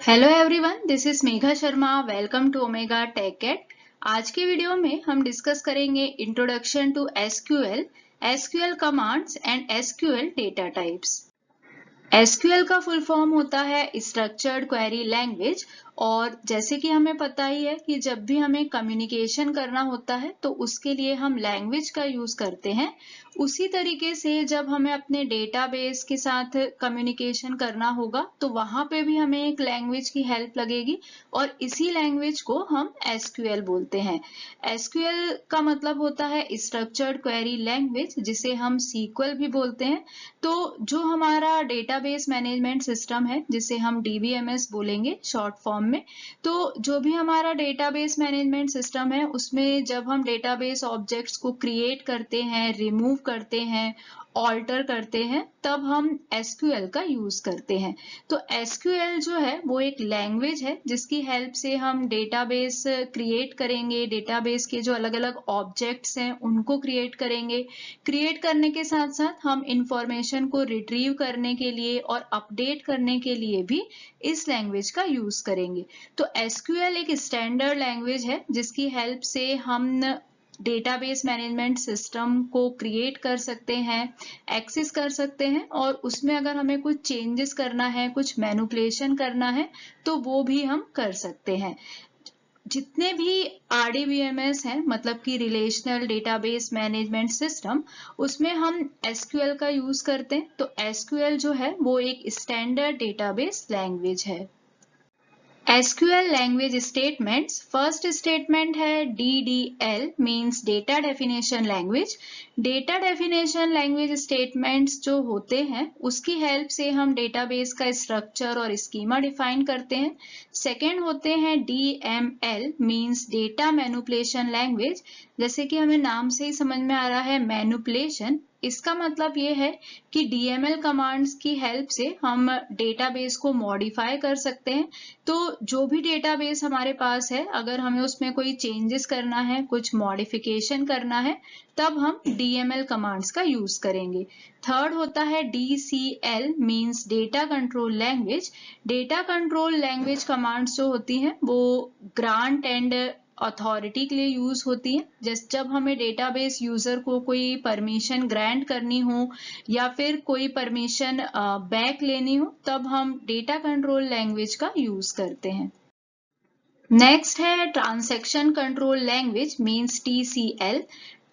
Hello everyone, this is Megha Sharma. Welcome to omega tech at. आज के video में हम डिस्कस करेंगे introduction to SQL, SQL commands and SQL data types. एसक्यूएल का फुल फॉर्म होता है स्ट्रक्चर्ड क्वेरी लैंग्वेज। और जैसे कि हमें पता ही है कि जब भी हमें कम्युनिकेशन करना होता है तो उसके लिए हम लैंग्वेज का यूज करते हैं। उसी तरीके से जब हमें अपने डेटाबेस के साथ कम्युनिकेशन करना होगा तो वहां पे भी हमें एक लैंग्वेज की हेल्प लगेगी और इसी लैंग्वेज को हम एसक्यूएल बोलते हैं। एसक्यूएल का मतलब होता है स्ट्रक्चर्ड क्वेरी लैंग्वेज, जिसे हम सीक्वल भी बोलते हैं। तो जो हमारा डेटाबेस मैनेजमेंट सिस्टम है, जिसे हम डीबीएमएस बोलेंगे शॉर्ट फॉर्म में, तो जो भी हमारा डेटाबेस मैनेजमेंट सिस्टम है उसमें जब हम डेटाबेस ऑब्जेक्ट्स को क्रिएट करते हैं, रिमूव करते हैं, ऑल्टर करते हैं, तब हम एसक्यूएल का यूज करते हैं। तो एसक्यूएल जो है वो एक लैंग्वेज है जिसकी हेल्प से हम डेटाबेस क्रिएट करेंगे, डेटाबेस के जो अलग अलग ऑब्जेक्ट्स हैं उनको क्रिएट करेंगे। क्रिएट करने के साथ साथ हम इंफॉर्मेशन को रिट्रीव करने के लिए और अपडेट करने के लिए भी इस लैंग्वेज का यूज करेंगे। तो एसक्यूएल एक स्टैंडर्ड लैंग्वेज है जिसकी हेल्प से हम डेटाबेस मैनेजमेंट सिस्टम को क्रिएट कर सकते हैं, एक्सेस कर सकते हैं, और उसमें अगर हमें कुछ चेंजेस करना है, कुछ मैनिपुलेशन करना है, तो वो भी हम कर सकते हैं। जितने भी आरडीबीएमएस हैं, मतलब कि रिलेशनल डेटाबेस मैनेजमेंट सिस्टम, उसमें हम एसक्यूएल का यूज करते हैं। तो एसक्यूएल जो है वो एक स्टैंडर्ड डेटाबेस लैंग्वेज है। SQL language statements. First statement है DDL, means data definition language. Data definition language statements जो होते हैं उसकी हेल्प से हम डेटाबेस का स्ट्रक्चर और स्कीमा डिफाइन करते हैं। सेकेंड होते हैं DML, means data manipulation language. जैसे कि हमें नाम से ही समझ में आ रहा है, मैनिपुलेशन, इसका मतलब ये है कि DML कमांड्स की हेल्प से हम डेटाबेस को मॉडिफाई कर सकते हैं। तो जो भी डेटाबेस हमारे पास है, अगर हमें उसमें कोई चेंजेस करना है, कुछ मॉडिफिकेशन करना है, तब हम DML कमांड्स का यूज करेंगे। थर्ड होता है DCL, means data control language. Data control language commands जो होती हैं वो ग्रांट एंड अथॉरिटी के लिए यूज होती है। जब हमें डेटाबेस यूजर को कोई परमिशन ग्रांट करनी हो या फिर कोई परमिशन बैक लेनी हो, तब हम डेटा कंट्रोल लैंग्वेज का यूज करते हैं। नेक्स्ट है transaction control language, means TCL।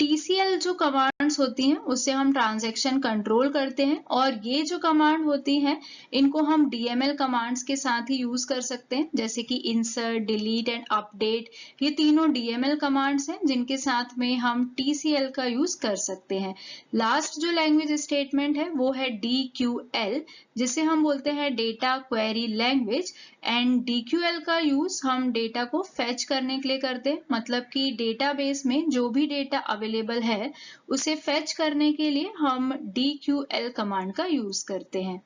TCL जो कमांड्स होती हैं उससे हम ट्रांजैक्शन कंट्रोल करते हैं, और ये जो कमांड होती हैं इनको हम DML कमांड्स के साथ ही यूज कर सकते हैं, जैसे कि इंसर्ट, डिलीट एंड अपडेट। ये तीनों DML कमांड्स हैं जिनके साथ में हम TCL का यूज कर सकते हैं। लास्ट जो लैंग्वेज स्टेटमेंट है वो है DQL, जिसे हम बोलते हैं data query language. And DQL का यूज हम डेटा को फेच करने के लिए करते हैं, मतलब कि डेटाबेस में जो भी डेटा अवेलेबल है उसे फेच करने के लिए हम DQL कमांड का यूज करते हैं।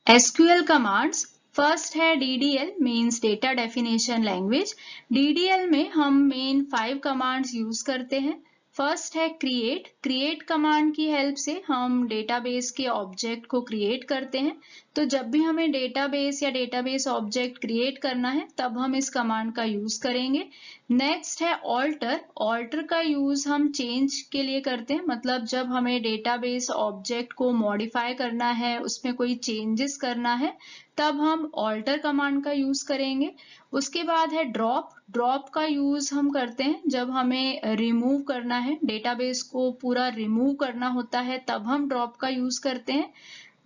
SQL commands. फर्स्ट है DDL, means data definition language. DDL में हम मेन 5 कमांड्स यूज करते हैं। फर्स्ट है क्रिएट। क्रिएट कमांड की हेल्प से हम डेटाबेस के ऑब्जेक्ट को क्रिएट करते हैं। तो जब भी हमें डेटाबेस या डेटाबेस ऑब्जेक्ट क्रिएट करना है तब हम इस कमांड का यूज करेंगे। नेक्स्ट है ऑल्टर। ऑल्टर का यूज हम चेंज के लिए करते हैं, मतलब जब हमें डेटाबेस ऑब्जेक्ट को मॉडिफाई करना है, उसमें कोई चेंजेस करना है, तब हम ऑल्टर कमांड का यूज करेंगे। उसके बाद है ड्रॉप। ड्रॉप का यूज हम करते हैं जब हमें रिमूव करना है, डेटाबेस को पूरा रिमूव करना होता है, तब हम ड्रॉप का यूज करते हैं।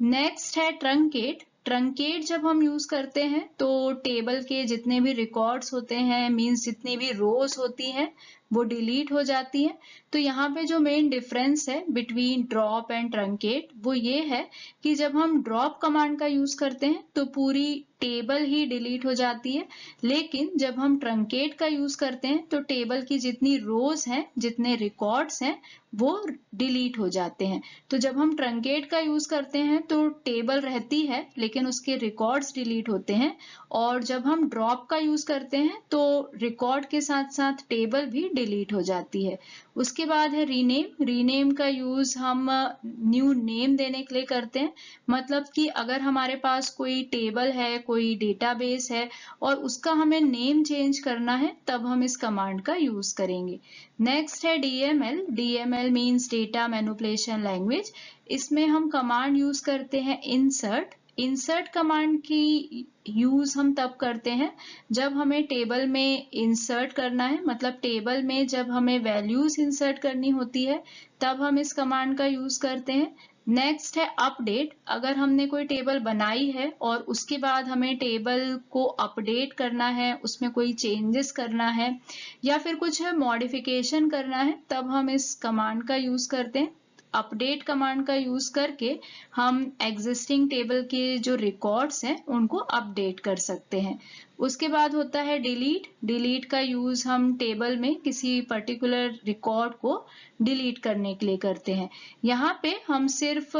नेक्स्ट है ट्रंकेट। ट्रंकेट जब हम यूज करते हैं तो टेबल के जितने भी रिकॉर्ड्स होते हैं, मींस जितनी भी रोज होती हैं, वो डिलीट हो जाती है। तो यहाँ पे जो मेन डिफरेंस है बिटवीन ड्रॉप एंड ट्रंकेट वो ये है कि जब हम ड्रॉप कमांड का यूज करते हैं तो पूरी टेबल ही डिलीट हो जाती है, लेकिन जब हम ट्रंकेट का यूज करते हैं तो टेबल की जितनी रोज हैं, जितने रिकॉर्ड्स हैं, वो डिलीट हो जाते हैं। तो जब हम ट्रंकेट का यूज करते हैं तो टेबल रहती है लेकिन उसके रिकॉर्ड्स डिलीट होते हैं, और जब हम ड्रॉप का यूज करते हैं तो रिकॉर्ड के साथ साथ टेबल भी डिलीट हो जाती है। उसके बाद है रीनेम। रीनेम का यूज हम न्यू नेम देने के लिए करते हैं, मतलब कि अगर हमारे पास कोई टेबल है, कोई डेटाबेस है और उसका हमें नेम चेंज करना है, तब हम इस कमांड का यूज करेंगे। नेक्स्ट है DML. DML means data manipulation language. इसमें हम कमांड यूज करते हैं इंसर्ट। इंसर्ट कमांड की यूज हम तब करते हैं जब हमें टेबल में इंसर्ट करना है, मतलब टेबल में जब हमें वैल्यूज इंसर्ट करनी होती है तब हम इस कमांड का यूज करते हैं। नेक्स्ट है अपडेट। अगर हमने कोई टेबल बनाई है और उसके बाद हमें टेबल को अपडेट करना है, उसमें कोई चेंजेस करना है या फिर कुछ मॉडिफिकेशन करना है, तब हम इस कमांड का यूज करते हैं। अपडेट कमांड का यूज करके हम एग्जिस्टिंग टेबल के जो रिकॉर्ड्स हैं उनको अपडेट कर सकते हैं। उसके बाद होता है डिलीट। डिलीट का यूज हम टेबल में किसी पर्टिकुलर रिकॉर्ड को डिलीट करने के लिए करते हैं। यहाँ पे हम सिर्फ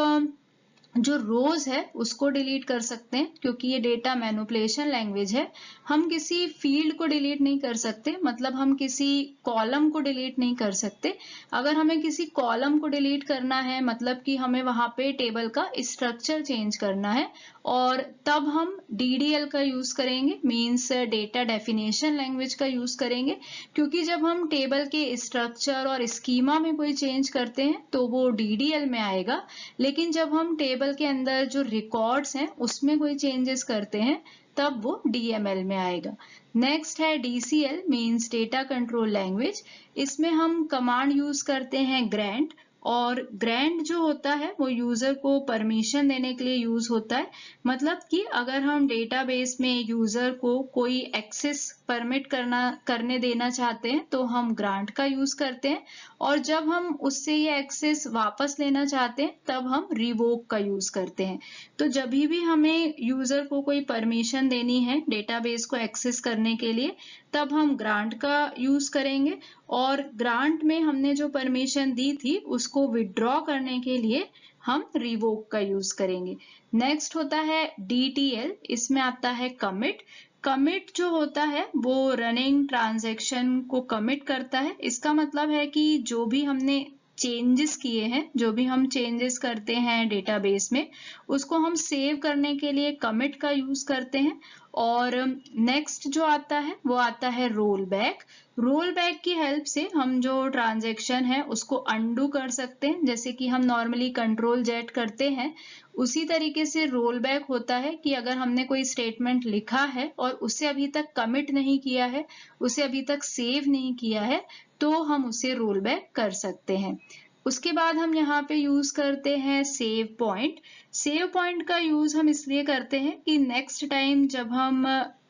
जो रोज है उसको डिलीट कर सकते हैं, क्योंकि ये डेटा मैनिपुलेशन लैंग्वेज है। हम किसी फील्ड को डिलीट नहीं कर सकते, मतलब हम किसी कॉलम को डिलीट नहीं कर सकते। अगर हमें किसी कॉलम को डिलीट करना है, मतलब कि हमें वहां पे टेबल का स्ट्रक्चर चेंज करना है, और तब हम डीडीएल का यूज करेंगे, मींस डेटा डेफिनेशन लैंग्वेज का यूज करेंगे। क्योंकि जब हम टेबल के स्ट्रक्चर और स्कीमा में कोई चेंज करते हैं तो वो डीडीएल में आएगा, लेकिन जब हम टेबल के अंदर जो रिकॉर्ड्स हैं उसमें कोई चेंजेस करते हैं तब वो डीएमएल में आएगा। नेक्स्ट है DCL, means data control language. इसमें हम कमांड यूज करते हैं ग्रांट, और ग्रांट जो होता है वो यूजर को परमिशन देने के लिए यूज होता है। मतलब कि अगर हम डेटाबेस में यूजर को कोई एक्सेस परमिट करने देना चाहते हैं तो हम ग्रांट का यूज करते हैं, और जब हम उससे ये एक्सेस वापस लेना चाहते हैं तब हम रिवोक का यूज करते हैं। तो जब भी हमें यूजर को कोई परमिशन देनी है डेटाबेस को एक्सेस करने के लिए, तब हम ग्रांट का यूज करेंगे, और ग्रांट में हमने जो परमिशन दी थी उसको विड्रॉ करने के लिए हम रिवोक का यूज करेंगे। नेक्स्ट होता है डीटीएल। इसमें आता है कमिट। कमिट जो होता है वो रनिंग ट्रांजैक्शन को कमिट करता है। इसका मतलब है कि जो भी हमने चेंजेस किए हैं, जो भी हम चेंजेस करते हैं डेटाबेस में, उसको हम सेव करने के लिए कमिट का यूज करते हैं। और नेक्स्ट जो आता है वो आता है रोल बैक। रोल बैक की हेल्प से हम जो ट्रांजैक्शन है उसको अंडू कर सकते हैं, जैसे कि हम नॉर्मली कंट्रोल जेड करते हैं। उसी तरीके से रोल बैक होता है कि अगर हमने कोई स्टेटमेंट लिखा है और उसे अभी तक कमिट नहीं किया है, उसे अभी तक सेव नहीं किया है, तो हम उसे रोल बैक कर सकते हैं। उसके बाद हम यहाँ पे यूज करते हैं सेव पॉइंट। सेव पॉइंट का यूज हम इसलिए करते हैं कि नेक्स्ट टाइम जब हम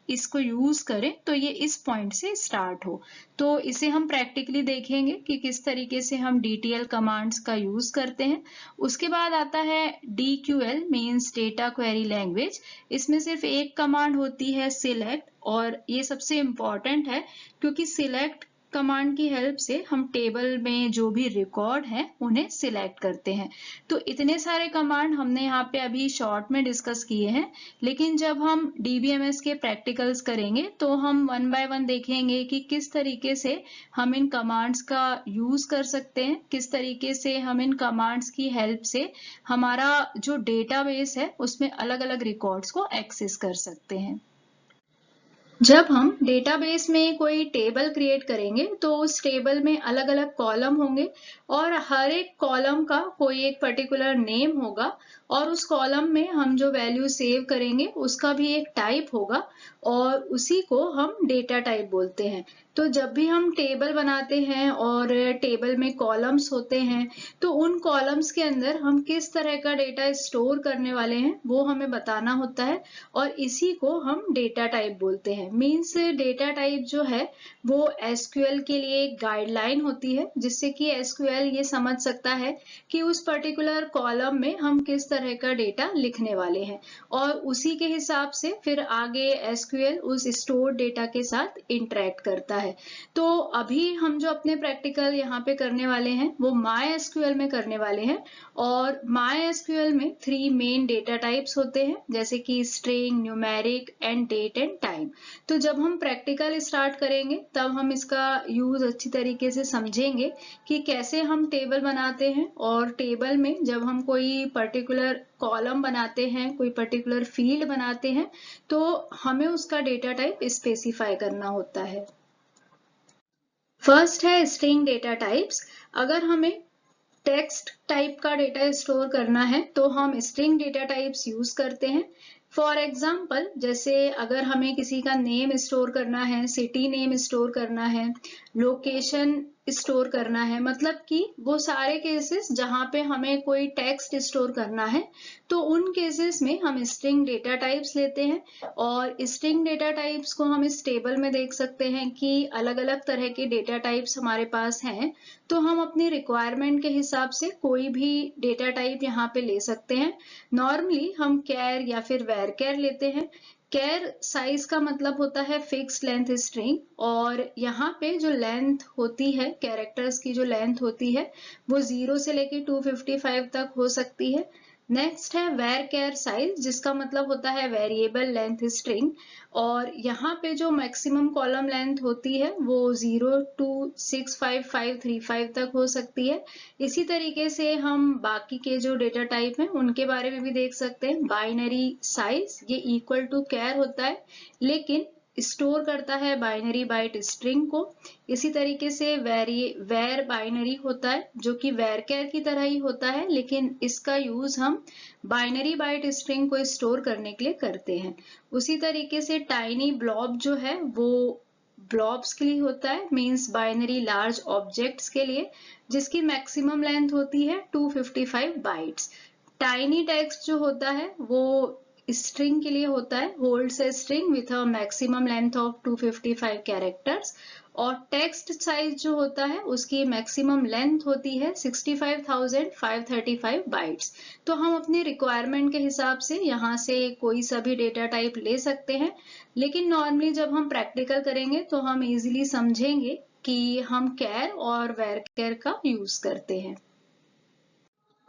इसको यूज करें तो ये इस पॉइंट से स्टार्ट हो। तो इसे हम प्रैक्टिकली देखेंगे कि किस तरीके से हम डीटीएल कमांड्स का यूज करते हैं। उसके बाद आता है डीक्यूएल, मींस डेटा क्वेरी लैंग्वेज। इसमें सिर्फ एक कमांड होती है सिलेक्ट, और ये सबसे इंपॉर्टेंट है क्योंकि सिलेक्ट कमांड की हेल्प से हम टेबल में जो भी रिकॉर्ड है उन्हें सिलेक्ट करते हैं। तो इतने सारे कमांड हमने यहाँ पे अभी शॉर्ट में डिस्कस किए हैं, लेकिन जब हम डीबीएमएस के प्रैक्टिकल्स करेंगे तो हम वन बाय वन देखेंगे कि किस तरीके से हम इन कमांड्स का यूज कर सकते हैं, किस तरीके से हम इन कमांड्स की हेल्प से हमारा जो डेटाबेस है उसमें अलग अलग रिकॉर्ड्स को एक्सेस कर सकते हैं। जब हम डेटाबेस में कोई टेबल क्रिएट करेंगे तो उस टेबल में अलग अलग कॉलम होंगे, और हर एक कॉलम का कोई एक पर्टिकुलर नेम होगा, और उस कॉलम में हम जो वैल्यू सेव करेंगे उसका भी एक टाइप होगा, और उसी को हम डेटा टाइप बोलते हैं। तो जब भी हम टेबल बनाते हैं और टेबल में कॉलम्स होते हैं तो उन कॉलम्स के अंदर हम किस तरह का डेटा स्टोर करने वाले हैं वो हमें बताना होता है, और इसी को हम डेटा टाइप बोलते हैं। मींस डेटा टाइप जो है वो एसक्यूएल के लिए एक गाइडलाइन होती है, जिससे कि एसक्यूएल ये समझ सकता है कि उस पर्टिकुलर कॉलम में हम किस तरह का डेटा लिखने वाले हैं, और उसी के हिसाब से फिर आगे एसक्यूएल उस स्टोर्ड डेटा के साथ इंटरेक्ट करता है। तो अभी हम जो अपने प्रैक्टिकल यहाँ पे करने वाले हैं वो MySQL में करने वाले हैं, और MySQL में 3 मेन डेटा टाइप्स होते हैं, जैसे कि string, numeric and date and time. तो जब हम प्रैक्टिकल स्टार्ट करेंगे तब हम इसका यूज अच्छी तरीके से समझेंगे कि कैसे हम टेबल बनाते हैं, और टेबल में जब हम कोई पर्टिकुलर कॉलम बनाते हैं, कोई पर्टिकुलर फील्ड बनाते हैं, तो हमें उसका डेटा टाइप स्पेसिफाई करना होता है। फर्स्ट है स्ट्रिंग डेटा टाइप्स। अगर हमें टेक्स्ट टाइप का डेटा स्टोर करना है तो हम स्ट्रिंग डेटा टाइप्स यूज करते हैं। फॉर एग्जाम्पल, जैसे अगर हमें किसी का नेम स्टोर करना है, सिटी नेम स्टोर करना है, लोकेशन स्टोर करना है, मतलब कि वो सारे केसेस जहां पे हमें कोई टेक्स्ट स्टोर करना है, तो उन केसेस में हम स्ट्रिंग डेटा टाइप्स लेते हैं। और स्ट्रिंग डेटा टाइप्स को हम इस टेबल में देख सकते हैं कि अलग अलग तरह के डेटा टाइप्स हमारे पास हैं, तो हम अपनी रिक्वायरमेंट के हिसाब से कोई भी डेटा टाइप यहाँ पे ले सकते हैं। नॉर्मली हम कैर या फिर वैरकेर लेते हैं। कैर साइज का मतलब होता है फिक्स्ड लेंथ स्ट्रिंग, और यहाँ पे जो लेंथ होती है, कैरेक्टर्स की जो लेंथ होती है, वो 0 से लेके 255 तक हो सकती है। नेक्स्ट है वैरकेर साइज, जिसका मतलब होता है वेरिएबल लेंथ स्ट्रिंग, और यहाँ पे जो मैक्सिमम कॉलम लेंथ होती है वो 0 to 65535 तक हो सकती है। इसी तरीके से हम बाकी के जो डेटा टाइप हैं उनके बारे में भी देख सकते हैं। बाइनरी साइज ये इक्वल टू कैर होता है, लेकिन स्टोर करता है बाइनरी बाइट स्ट्रिंग को। इसी तरीके से वेर बाइनरी होता है, जो कि वेरकेर की तरह ही होता है, लेकिन इसका यूज हम बाइनरी बाइट स्ट्रिंग को स्टोर करने के लिए करते हैं। उसी तरीके से टाइनी ब्लॉब जो है वो ब्लॉब्स के लिए होता है, मींस बाइनरी लार्ज ऑब्जेक्ट्स के लिए, जिसकी मैक्सिमम लेंथ होती है 255 बाइट्स। टाइनी टेक्स्ट जो होता है वो स्ट्रिंग के लिए होता है, holds a string with a maximum length of 255 characters. और टेक्स्ट साइज जो होता है उसकी मैक्सिमम लेंथ होती है 65,535 बाइट्स। तो हम अपनी रिक्वायरमेंट के हिसाब से यहाँ से कोई सा भी डेटा टाइप ले सकते हैं, लेकिन नॉर्मली जब हम प्रैक्टिकल करेंगे तो हम इजीली समझेंगे कि हम कैर और वेरकेर का यूज करते हैं।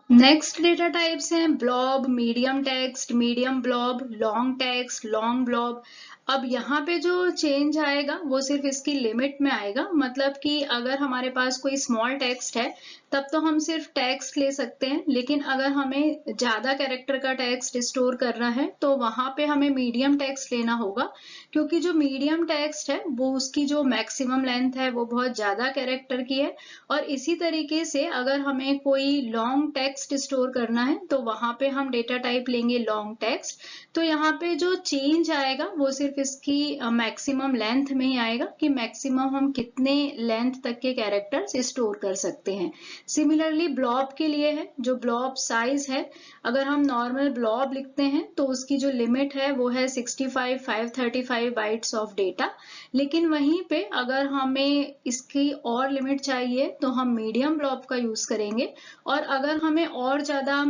नेक्स्ट डेटा टाइप्स हैं blob, medium text, medium blob, long text, long blob. अब यहाँ पे जो चेंज आएगा वो सिर्फ इसकी लिमिट में आएगा, मतलब कि अगर हमारे पास कोई स्मॉल टेक्स्ट है तब तो हम सिर्फ टेक्स्ट ले सकते हैं, लेकिन अगर हमें ज्यादा कैरेक्टर का टेक्स्ट स्टोर करना है तो वहां पे हमें मीडियम टेक्स्ट लेना होगा, क्योंकि जो मीडियम टेक्स्ट है वो उसकी जो मैक्सिमम लेंथ है वो बहुत ज्यादा कैरेक्टर की है। और इसी तरीके से अगर हमें कोई लॉन्ग टेक्स्ट स्टोर करना है तो वहां पे हम डेटा टाइप लेंगे लॉन्ग टेक्स्ट। तो यहाँ पे जो चेंज आएगा वो सिर्फ इसकी मैक्सिमम लेंथ में ही आएगा कि मैक्सिमम हम कितने लेंथ तक के कैरेक्टर्स स्टोर कर सकते हैं। सिमिलरली ब्लॉब के लिए है, जो ब्लॉब साइज है, अगर हम नॉर्मल ब्लॉब लिखते हैं तो उसकी जो लिमिट है वो है 65,535 बाइट्स ऑफ डेटा, लेकिन वहीं पे अगर हमें इसकी और लिमिट चाहिए तो हम मीडियम ब्लॉब का यूज करेंगे। और अगर हमें और ज्यादा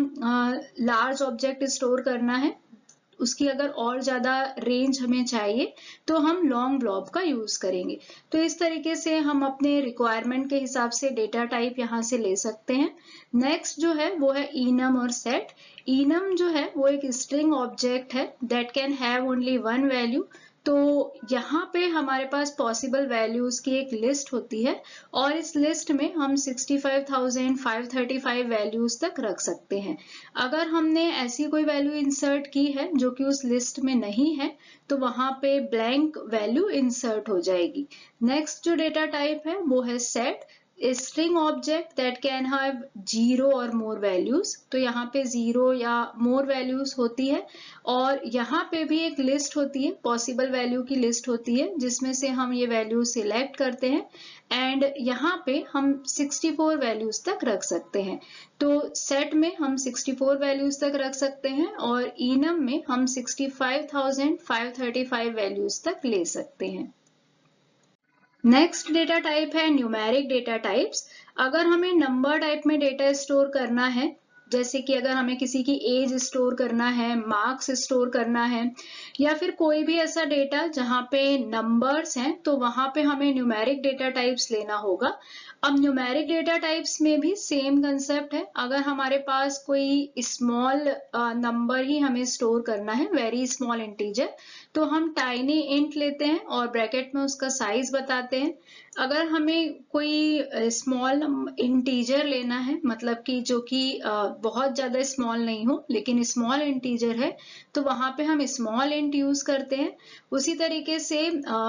लार्ज ऑब्जेक्ट स्टोर करना है, उसकी अगर और ज्यादा रेंज हमें चाहिए, तो हम लॉन्ग ब्लॉब का यूज करेंगे। तो इस तरीके से हम अपने रिक्वायरमेंट के हिसाब से डेटा टाइप यहाँ से ले सकते हैं। नेक्स्ट जो है वो है इनम और सेट। इनम जो है वो एक स्ट्रिंग ऑब्जेक्ट है that can have only one value. तो यहाँ पे हमारे पास पॉसिबल वैल्यूज की एक लिस्ट होती है, और इस लिस्ट में हम 65,535 वैल्यूज तक रख सकते हैं। अगर हमने ऐसी कोई वैल्यू इंसर्ट की है जो कि उस लिस्ट में नहीं है, तो वहां पे ब्लैंक वैल्यू इंसर्ट हो जाएगी। नेक्स्ट जो डेटा टाइप है वो है set, string object that can have 0 और मोर वैल्यूज। तो यहाँ पे 0 या मोर वैल्यूज होती है, और यहाँ पे भी एक लिस्ट होती है, पॉसिबल वैल्यू की लिस्ट होती है, जिसमें से हम ये वैल्यू सिलेक्ट करते हैं, एंड यहाँ पे हम 64 वैल्यूज तक रख सकते हैं। तो सेट में हम 64 वैल्यूज तक रख सकते हैं, और इनम में हम 65,535 वैल्यूज तक ले सकते हैं। नेक्स्ट डेटा टाइप है न्यूमेरिक डेटा टाइप्स। अगर हमें नंबर टाइप में डेटा स्टोर करना है, जैसे कि अगर हमें किसी की एज स्टोर करना है, मार्क्स स्टोर करना है, या फिर कोई भी ऐसा डेटा जहाँ पे नंबर्स हैं तो वहां पे हमें न्यूमेरिक डेटा टाइप्स लेना होगा। अब न्यूमेरिक डेटा टाइप्स में भी सेम कंसेप्ट है। अगर हमारे पास कोई स्मॉल नंबर ही हमें स्टोर करना है, वेरी स्मॉल इंटीजर, तो हम टाइनी इंट लेते हैं और ब्रैकेट में उसका साइज बताते हैं। अगर हमें कोई स्मॉल इंटीजर लेना है, मतलब कि जो कि बहुत ज्यादा स्मॉल नहीं हो लेकिन स्मॉल इंटीजर है, तो वहां पे हम स्मॉल इंट यूज करते हैं। उसी तरीके से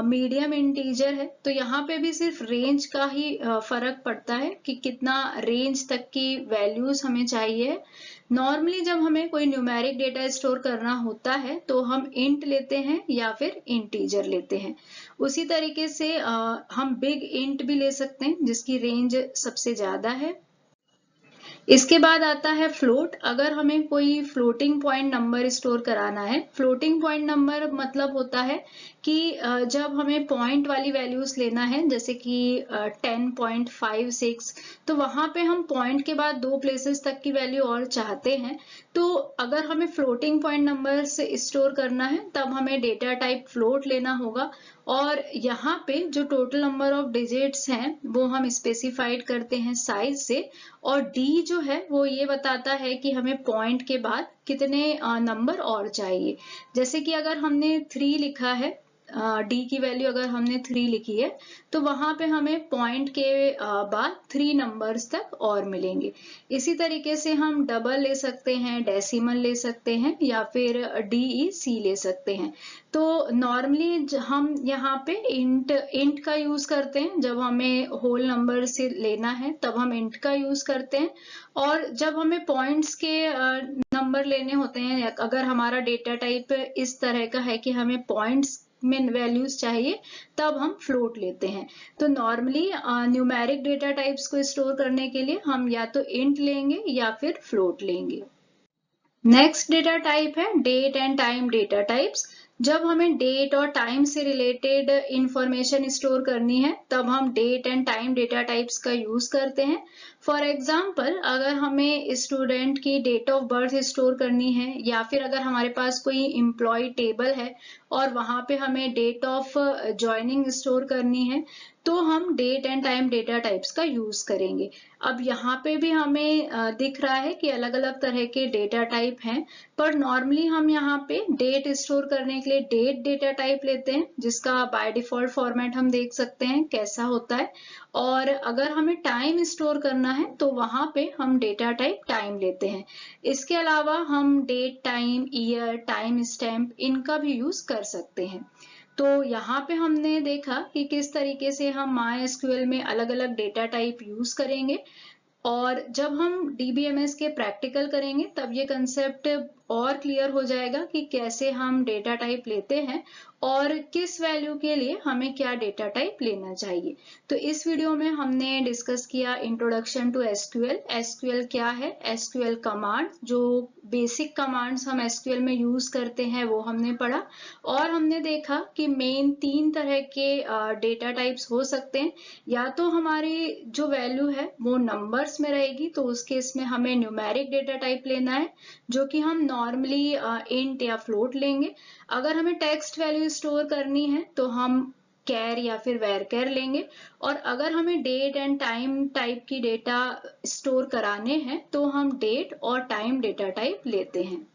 मीडियम इंटीजर है तो यहाँ पे भी सिर्फ रेंज का ही फर्क पड़ता है कि कितना रेंज तक की वैल्यूज हमें चाहिए। नॉर्मली जब हमें कोई न्यूमेरिक डेटा स्टोर करना होता है तो हम इंट लेते हैं या फिर इंटीजर लेते हैं। उसी तरीके से हम बिग इंट भी ले सकते हैं जिसकी रेंज सबसे ज्यादा है। इसके बाद आता है फ्लोट। अगर हमें कोई फ्लोटिंग पॉइंट नंबर स्टोर कराना है, फ्लोटिंग पॉइंट नंबर मतलब होता है कि जब हमें पॉइंट वाली वैल्यूज लेना है, जैसे कि 10.56, तो वहां पे हम पॉइंट के बाद 2 प्लेसेस तक की वैल्यू और चाहते हैं। तो अगर हमें फ्लोटिंग पॉइंट नंबर से स्टोर करना है तब हमें डेटा टाइप फ्लोट लेना होगा और यहाँ पे जो टोटल नंबर ऑफ डिजिट्स हैं वो हम स्पेसिफाइड करते हैं साइज से, और डी जो है वो ये बताता है कि हमें पॉइंट के बाद कितने नंबर और चाहिए। जैसे कि अगर हमने 3 लिखा है, डी की वैल्यू अगर हमने 3 लिखी है तो वहां पे हमें पॉइंट के बाद 3 नंबर्स तक और मिलेंगे। इसी तरीके से हम डबल ले सकते हैं, डेसिमल ले सकते हैं या फिर DEC ले सकते हैं। तो नॉर्मली हम यहाँ पे इंट का यूज करते हैं। जब हमें होल नंबर से लेना है तब हम इंट का यूज करते हैं, और जब हमें पॉइंट्स के नंबर लेने होते हैं, अगर हमारा डेटा टाइप इस तरह का है कि हमें पॉइंट्स में वैल्यूज चाहिए, तब हम फ्लोट लेते हैं। तो नॉर्मली न्यूमेरिक डेटा टाइप्स को स्टोर करने के लिए हम या तो इंट लेंगे या फिर फ्लोट लेंगे। नेक्स्ट डेटा टाइप है date and time data types. जब हमें डेट और टाइम से रिलेटेड इंफॉर्मेशन स्टोर करनी है तब हम date and time data types का यूज करते हैं। फॉर एग्जाम्पल, अगर हमें स्टूडेंट की डेट ऑफ बर्थ स्टोर करनी है या फिर अगर हमारे पास कोई एम्प्लॉय टेबल है और वहां पे हमें डेट ऑफ ज्वाइनिंग स्टोर करनी है, तो हम date and time data types का यूज करेंगे। अब यहाँ पे भी हमें दिख रहा है कि अलग अलग तरह के डेटा टाइप हैं, पर नॉर्मली हम यहाँ पे डेट स्टोर करने के लिए डेट डेटा टाइप लेते हैं, जिसका बाय डिफॉल्ट फॉर्मेट हम देख सकते हैं कैसा होता है। और अगर हमें टाइम स्टोर करना है तो वहां पे हम डेटा टाइप टाइम लेते हैं। इसके अलावा हम date, time, year, timestamp इनका भी यूज कर सकते हैं। तो यहाँ पे हमने देखा कि किस तरीके से हम MySQL में अलग अलग डेटा टाइप यूज करेंगे, और जब हम DBMS के प्रैक्टिकल करेंगे तब ये कंसेप्ट और क्लियर हो जाएगा कि कैसे हम डेटा टाइप लेते हैं और किस वैल्यू के लिए हमें क्या डेटा टाइप लेना चाहिए। तो इस वीडियो में हमने डिस्कस किया इंट्रोडक्शन टू SQL। SQL क्या है, SQL कमांड, जो बेसिक कमांड्स हम SQL में यूज करते हैं वो हमने पढ़ा, और हमने देखा कि मेन 3 तरह के डेटा टाइप्स हो सकते हैं। या तो हमारी जो वैल्यू है वो नंबर्स में रहेगी, तो उस केस में हमें न्यूमेरिक डेटा टाइप लेना है जो कि हम नॉर्मली इंट या फ्लोट लेंगे। अगर हमें टेक्स्ट वैल्यू स्टोर करनी है तो हम कैर या फिर वैरकर लेंगे, और अगर हमें डेट एंड टाइम टाइप की डेटा स्टोर कराने हैं तो हम डेट और टाइम डेटा टाइप लेते हैं।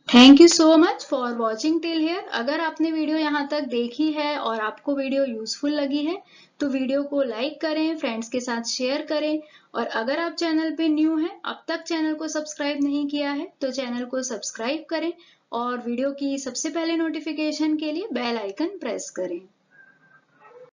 Thank you so much for watching till here. अगर आपने वीडियो यहाँ तक देखी है और आपको वीडियो यूजफुल लगी है तो वीडियो को लाइक करें, फ्रेंड्स के साथ शेयर करें, और अगर आप चैनल पे न्यू हैं, अब तक चैनल को सब्सक्राइब नहीं किया है, तो चैनल को सब्सक्राइब करें और वीडियो की सबसे पहले नोटिफिकेशन के लिए बेल आइकन प्रेस करें।